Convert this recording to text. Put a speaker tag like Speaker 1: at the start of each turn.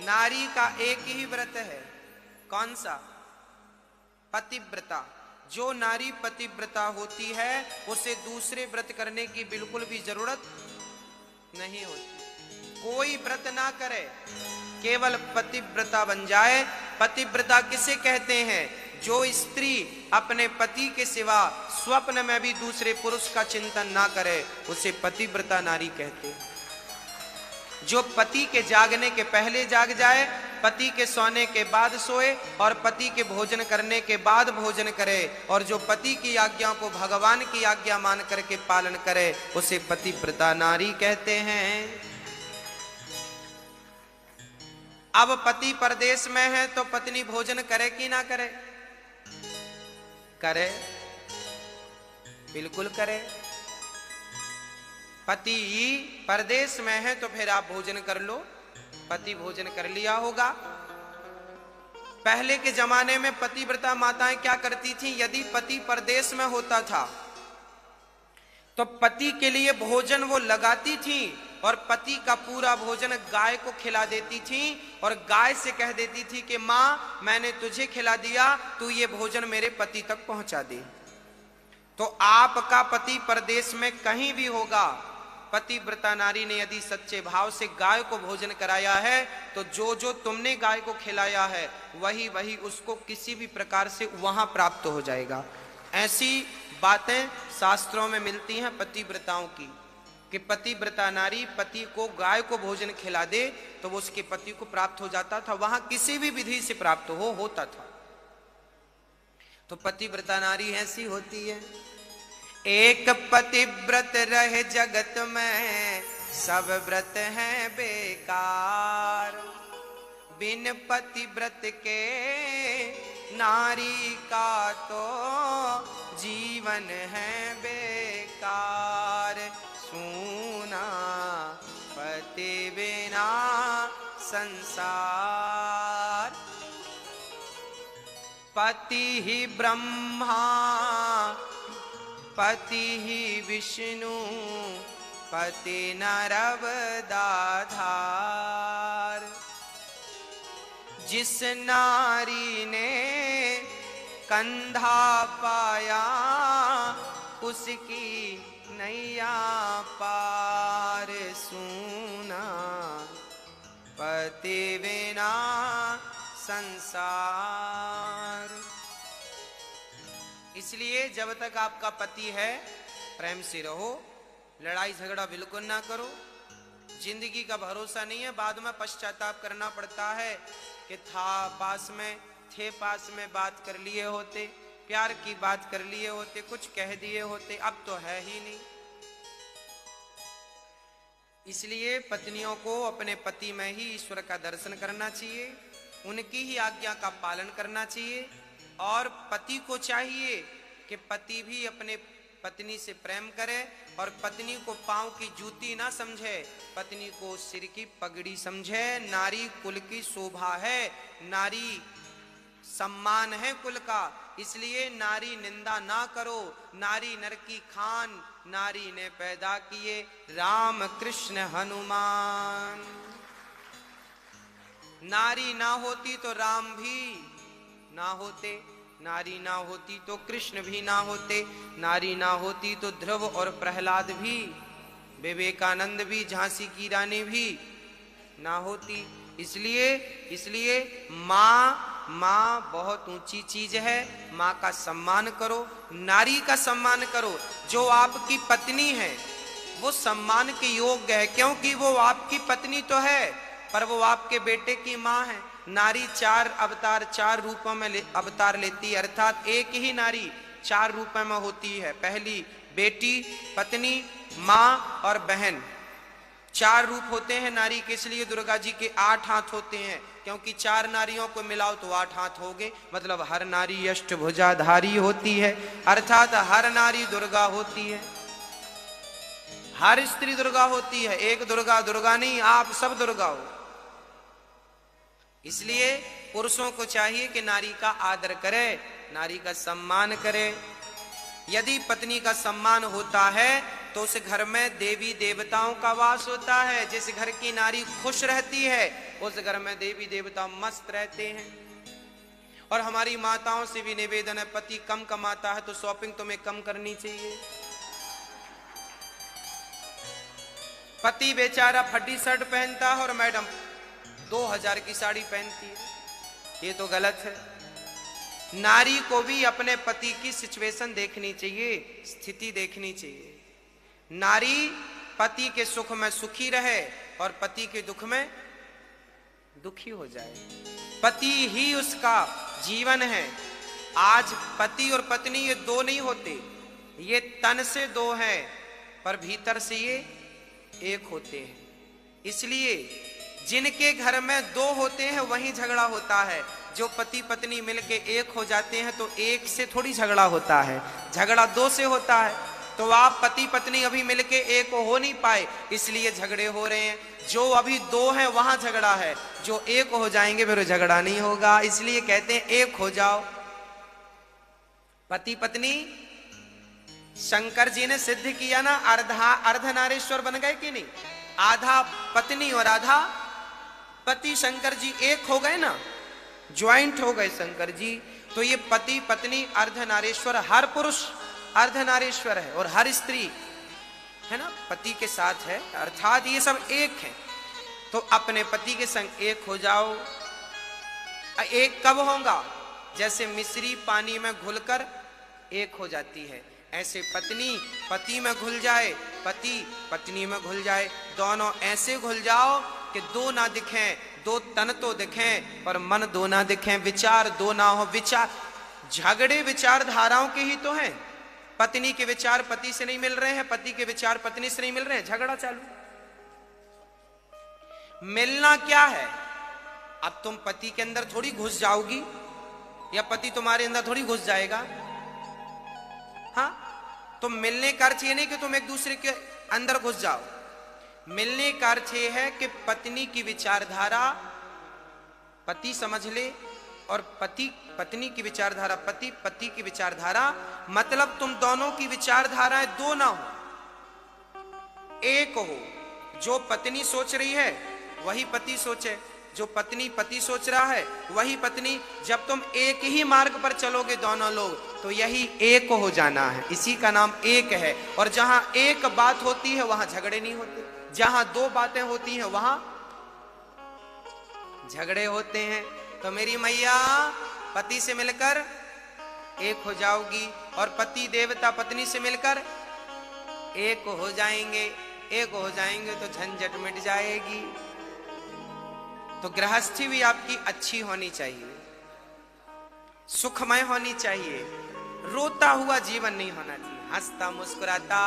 Speaker 1: नारी का एक ही व्रत है, कौन सा? पतिव्रता। जो नारी पतिव्रता होती है उसे दूसरे व्रत करने की बिल्कुल भी जरूरत नहीं होती। कोई व्रत ना करे, केवल पतिव्रता बन जाए। पतिव्रता किसे कहते हैं? जो स्त्री अपने पति के सिवा स्वप्न में भी दूसरे पुरुष का चिंतन ना करे, उसे पतिव्रता नारी कहते हैं। जो पति के जागने के पहले जाग जाए, पति के सोने के बाद सोए और पति के भोजन करने के बाद भोजन करे, और जो पति की आज्ञा को भगवान की आज्ञा मान करके पालन करे, उसे पतिव्रता नारी कहते हैं। अब पति परदेश में है तो पत्नी भोजन करे कि ना करे? करे, बिल्कुल करे। पति परदेश में है तो फिर आप भोजन कर लो। पति भोजन कर लिया होगा। पहले के जमाने में पतिव्रता माताएं क्या करती थी? यदि पति परदेश में होता था तो पति के लिए भोजन वो लगाती थी और पति का पूरा भोजन गाय को खिला देती थी और गाय से कह देती थी कि माँ, मैंने तुझे खिला दिया, तू ये भोजन मेरे पति तक पहुंचा दे। तो आपका पति परदेश में कहीं भी होगा, पतिव्रता नारी ने यदि सच्चे भाव से गाय को भोजन कराया है तो जो जो तुमने गाय को खिलाया है वही वही उसको किसी भी प्रकार से वहां प्राप्त हो जाएगा। ऐसी बातें शास्त्रों में मिलती हैं पतिव्रताओं की, कि पतिव्रता नारी पति को गाय को भोजन खिला दे तो वो उसके पति को प्राप्त हो जाता था, वहां किसी भी विधि से प्राप्त होता था। तो पतिव्रता नारी ऐसी होती है। एक पतिव्रत रहे जगत में, सब व्रत हैं बेकार। बिन पतिव्रत के नारी का तो जीवन है बेकार। सूना पति बिना संसार। पति ही ब्रह्मा, पति ही विष्णु, पति नरव दाधार। जिस नारी ने कंधा पाया, उसकी नैया पार। सूना पति बिना संसार। इसलिए जब तक आपका पति है, प्रेम से रहो, लड़ाई झगड़ा बिल्कुल ना करो। जिंदगी का भरोसा नहीं है, बाद में पश्चाताप करना पड़ता है कि पास में बात कर लिए होते, प्यार की बात कर लिए होते, कुछ कह दिए होते, अब तो है ही नहीं। इसलिए पत्नियों को अपने पति में ही ईश्वर का दर्शन करना चाहिए, उनकी ही आज्ञा का पालन करना चाहिए। और पति को चाहिए कि पति भी अपने पत्नी से प्रेम करे और पत्नी को पांव की जूती ना समझे, पत्नी को सिर की पगड़ी समझे। नारी कुल की शोभा है, नारी सम्मान है कुल का, इसलिए नारी निंदा ना करो। नारी नर की खान, नारी ने पैदा किए राम कृष्ण हनुमान। नारी ना होती तो राम भी ना होते, नारी ना होती तो कृष्ण भी ना होते, नारी ना होती तो ध्रुव और प्रहलाद भी, विवेकानंद भी, झांसी की रानी भी ना होती। इसलिए माँ बहुत ऊंची चीज है। माँ का सम्मान करो, नारी का सम्मान करो। जो आपकी पत्नी है वो सम्मान के योग्य है, क्योंकि वो आपकी पत्नी तो है पर वो आपके बेटे की माँ है। नारी 4 अवतार 4 रूपों में अवतार लेती है, अर्थात एक ही नारी 4 रूपों में होती है। पहली बेटी, पत्नी, माँ और बहन, 4 रूप होते हैं नारी के। इसलिए दुर्गा जी के 8 हाथ होते हैं, क्योंकि 4 नारियों को मिलाओ तो 8 हाथ हो गए। मतलब हर नारी अष्टभुजाधारी होती है, अर्थात हर नारी दुर्गा होती है, हर स्त्री दुर्गा होती है। एक दुर्गा नहीं, आप सब दुर्गा हो। इसलिए पुरुषों को चाहिए कि नारी का आदर करे, नारी का सम्मान करे। यदि पत्नी का सम्मान होता है तो उस घर में देवी देवताओं का वास होता है। जिस घर की नारी खुश रहती है उस घर में देवी देवता मस्त रहते हैं। और हमारी माताओं से भी निवेदन है, पति कम कमाता है तो शॉपिंग तुम्हें कम करनी चाहिए। पति बेचारा फटी शर्ट पहनता है और मैडम 2000 की साड़ी पहनती है, ये तो गलत है। नारी को भी अपने पति की सिचुएशन देखनी चाहिए, स्थिति देखनी चाहिए। नारी पति के सुख में सुखी रहे और पति के दुख में दुखी हो जाए। पति ही उसका जीवन है। आज पति और पत्नी ये दो नहीं होते, ये तन से दो हैं पर भीतर से ये एक होते हैं। इसलिए जिनके घर में दो होते हैं वहीं झगड़ा होता है। जो पति पत्नी मिलके एक हो जाते हैं तो एक से थोड़ी झगड़ा होता है, झगड़ा दो से होता है। तो आप पति पत्नी अभी मिलके एक हो नहीं पाए, इसलिए झगड़े हो रहे हैं। जो अभी दो हैं वहां झगड़ा है, जो एक हो जाएंगे फिर झगड़ा नहीं होगा। इसलिए कहते हैं एक हो जाओ। पति पत्नी शंकर जी ने सिद्ध किया ना, अर्धनारीश्वर बन गए कि नहीं? आधा पत्नी और आधा पति, शंकर जी एक हो गए ना, ज्वाइंट हो गए शंकर जी। तो ये पति पत्नी अर्धनारीश्वर, हर पुरुष अर्धनारीश्वर है और हर स्त्री है ना पति के साथ है, अर्थात ये सब एक है। तो अपने पति के संग एक हो जाओ। एक कब होगा? जैसे मिश्री पानी में घुलकर एक हो जाती है, ऐसे पत्नी पति में घुल जाए, पति पत्नी में घुल जाए। दोनों ऐसे घुल जाओ कि दो ना दिखें, दो तन तो दिखें पर मन दो ना दिखें, विचार दो ना हो। विचार झगड़े विचारधाराओं के ही तो हैं। पत्नी के विचार पति से नहीं मिल रहे हैं, पति के विचार पत्नी से नहीं मिल रहे हैं, झगड़ा चालू। मिलना क्या है? अब तुम पति के अंदर थोड़ी घुस जाओगी या पति तुम्हारे अंदर थोड़ी घुस जाएगा। हाँ, तो मिलने का अर्थ ये नहीं कि तुम एक दूसरे के अंदर घुस जाओ। मिलने का अर्थ ये है कि पत्नी की विचारधारा पति समझ ले और पति पत्नी की विचारधारा पति, पति की विचारधारा, मतलब तुम दोनों की विचारधाराएं दो ना हो, एक हो। जो पत्नी सोच रही है वही पति सोचे, जो पत्नी पति सोच रहा है वही पत्नी। जब तुम एक ही मार्ग पर चलोगे दोनों लोग तो यही एक हो जाना है, इसी का नाम एक है। और जहां एक बात होती है वहां झगड़े नहीं होते, जहां दो बातें होती हैं वहां झगड़े होते हैं। तो मेरी मैया पति से मिलकर एक हो जाओगी और पति देवता पत्नी से मिलकर एक हो जाएंगे। एक हो जाएंगे तो झंझट मिट जाएगी। तो गृहस्थी भी आपकी अच्छी होनी चाहिए, सुखमय होनी चाहिए, रोता हुआ जीवन नहीं होना चाहिए, हंसता मुस्कुराता